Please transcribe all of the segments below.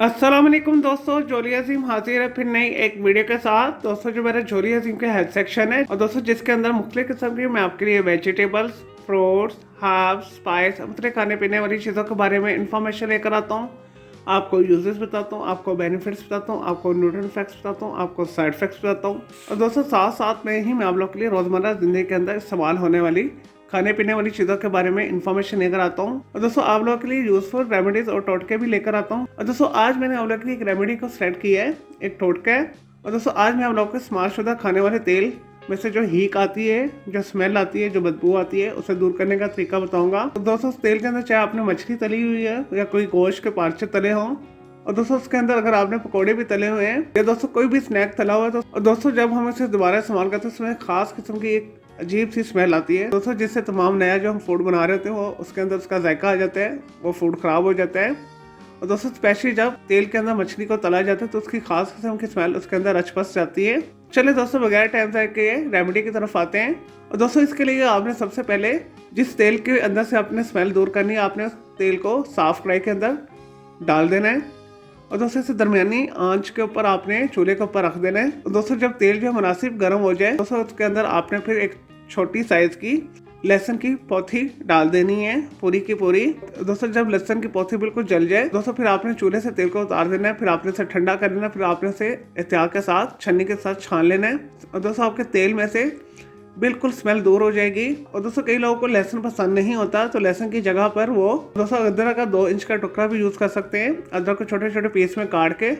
अस्सलाम वालेकुम दोस्तों, जोली अजीम हाजिर है फिर नई एक वीडियो के साथ। दोस्तों जो मेरा जोली अजीम का हेल्थ सेक्शन है और दोस्तों जिसके अंदर मुख्तलिफ किस्म की मैं आपके लिए वेजिटेबल्स, फ्रूट्स, हर्ब्स, स्पाइस, मुख्तलिफ खाने पीने वाली चीज़ों के बारे में इंफॉर्मेशन लेकर आता हूँ। आपको यूजेस बताता हूँ, आपको बेनिफिट्स बताता हूँ, आपको न्यूट्रिशन फैक्ट्स बताता हूँ, आपको साइड इफेक्ट्स बताता हूँ। और दोस्तों साथ साथ में ही मैं आप लोग के लिए रोज़मर्रा ज़िंदगी के अंदर इस्तेमाल होने वाली खाने पीने वाली चीज़ों के बारे में इन्फॉर्मेशन लेकर आता हूँ। और दोस्तों आप लोगों के लिए यूजफुल रेमेडीज और टोटके भी लेकर आता हूँ। और दोस्तों आज मैंने आप लोगों के लिए एक रेमेडी को सेलेक्ट किया है, एक टोटका है। और दोस्तों आज मैं आप लोगों को इस्तेमाल शुदा खाने वाले तेल में से जो हीक आती है, जो स्मेल आती है, जो बदबू आती है, उसे दूर करने का तरीका बताऊंगा। तो दोस्तों तेल के अंदर चाहे आपने मछली तली हुई है या कोई गोश्त के पार्चे तले हों, और दोस्तों उसके अंदर अगर आपने पकौड़े भी तले हुए हैं या दोस्तों कोई भी स्नैक तला हुआ है, तो और दोस्तों जब हम इसे दोबारा इस्तेमाल करते हैं उसमें खास किस्म की एक अजीब सी स्मेल आती है दोस्तों, जिससे तमाम नया जो हम फूड बना रहे होते हैं वो उसके अंदर उसका जायका आ जाता है, वो फूड खराब हो जाता है। और दोस्तों स्पेशली जब तेल के अंदर मछली को तला जाता है तो उसकी खास किस्म की स्मेल उसके अंदर रच जाती है। चलिए दोस्तों बगैर टाइम जाए के रेमेडी की तरफ आते हैं। और दोस्तों इसके लिए आपने सबसे पहले जिस तेल के अंदर से आपने स्मेल दूर करनी है, आपने उस तेल को साफ कढ़ाई के अंदर डाल देना है। और दोस्तों इसे दरमियानी आंच के ऊपर आपने चूल्हे के ऊपर रख देना है। और दोस्तों जब तेल जो मुनासिब गर्म हो जाए दोस्तों उसके अंदर आपने फिर एक छोटी साइज की लहसुन की पौथी डाल देनी है, पूरी की पूरी। दोस्तों जब लहसुन की पौथी बिल्कुल जल जाए दोस्तों फिर आपने चूल्हे से तेल को उतार देना है, फिर आपने इसे ठंडा कर लेना, फिर आपने इसे एहतियात के साथ छन्नी के साथ छान लेना है। और दोस्तों आपके तेल में से बिल्कुल स्मेल दूर हो जाएगी। और दोस्तों कई लोगों को लहसुन पसंद नहीं होता तो लहसुन की जगह पर वो दोस्तों अदरक का 2 इंच का टुकड़ा भी यूज़ कर सकते हैं। अदरक को छोटे छोटे पीस में काट के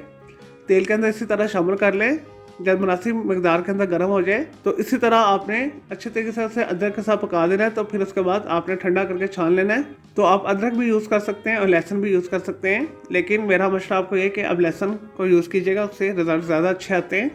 तेल के अंदर इसी तरह शामिल कर लें। जब मुनासिब मकदार के अंदर गर्म हो जाए तो इसी तरह आपने अच्छे तरीके से उसे अदरक के साथ पका देना है। तो फिर उसके बाद आपने ठंडा करके छान लेना है। तो आप अदरक भी यूज़ कर सकते हैं और लहसुन भी यूज़ कर सकते हैं, लेकिन मेरा मशवरा आपको ये कि अब लहसुन को यूज़ कीजिएगा, उससे रिजल्ट ज़्यादा अच्छे आते हैं।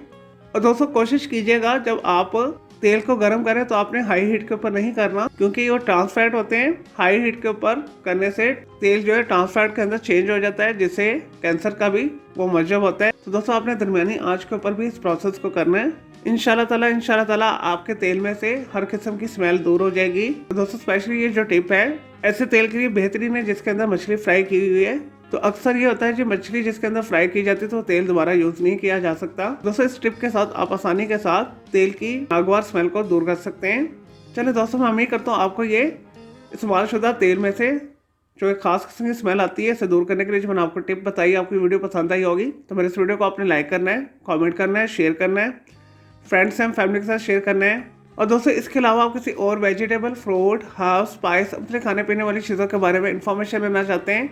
और दोस्तों कोशिश कीजिएगा जब आप तेल को गर्म करें तो आपने हाई हीट के ऊपर नहीं करना, क्योंकि वो ट्रांसफैट होते हैं। हाई हीट के ऊपर करने से तेल जो है ट्रांसफैट के अंदर चेंज हो जाता है, जिससे कैंसर का भी वो मजहब होता है। तो दोस्तों आपने दरमियानी आंच के ऊपर भी इस प्रोसेस को करना है। इंशाल्लाह ताला आपके तेल में से हर किस्म की स्मेल दूर हो जाएगी। तो दोस्तों स्पेशली ये जो टिप है ऐसे तेल के लिए बेहतरीन है जिसके अंदर मछली फ्राई की हुई है। तो अक्सर ये होता है जो मछली जिसके अंदर फ्राई की जाती है तो तेल दोबारा यूज नहीं किया जा सकता। दोस्तों इस टिप के साथ आप आसानी के साथ तेल की नागवार स्मेल को दूर कर सकते हैं। चलिए दोस्तों मैं उम्मीद करता हूँ आपको ये इस्तेमाल शुदा तेल में से जो एक खास किस्म की स्मेल आती है इसे दूर करने के लिए जो मैंने आपको टिप बताई आपकी वीडियो पसंद आई होगी। तो मेरे इस वीडियो को आपने लाइक करना है, कमेंट करना है, शेयर करना है, फ्रेंड्स एंड फैमिली के साथ शेयर करना है। और दोस्तों इसके अलावा आप किसी और वेजिटेबल, फ्रूट, हर्ब, स्पाइस, अपने खाने पीने वाली चीज़ों के बारे में इंफॉर्मेशन लेना चाहते हैं,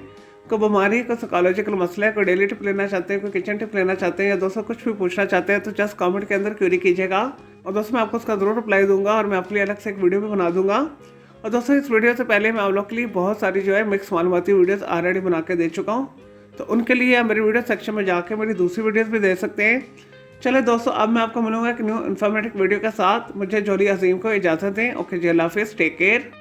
कोई बीमारी, कोई साइकोलॉजिकल मसला है, कोई डेली टिप लेना चाहते हैं, कोई किचन टिप लेना चाहते हैं, या दोस्तों कुछ भी पूछना चाहते हैं तो जस्ट कमेंट के अंदर क्वेरी कीजिएगा और दोस्तों मैं आपको उसका ज़रूर रिप्लाई दूंगा और मैं आपके लिए अलग से एक वीडियो भी बना दूंगा। और दोस्तों इस वीडियो से पहले मैं आप लोग के लिए बहुत सारी जो है मिक्स मालूमाती वीडियोस ऑलरेडी बना के दे चुका हूँ, तो उनके लिए आप मेरे वीडियो सेक्शन में जाके मेरी दूसरी वीडियोस भी दे सकते हैं। चले दोस्तों अब मैं आपको मिलूंगा एक न्यू इन्फॉर्मेटिव वीडियो के साथ। मुझे जोली अजीम को इजाज़त दें। ओके जी, अल्लाह हाफिज़, टेक केयर।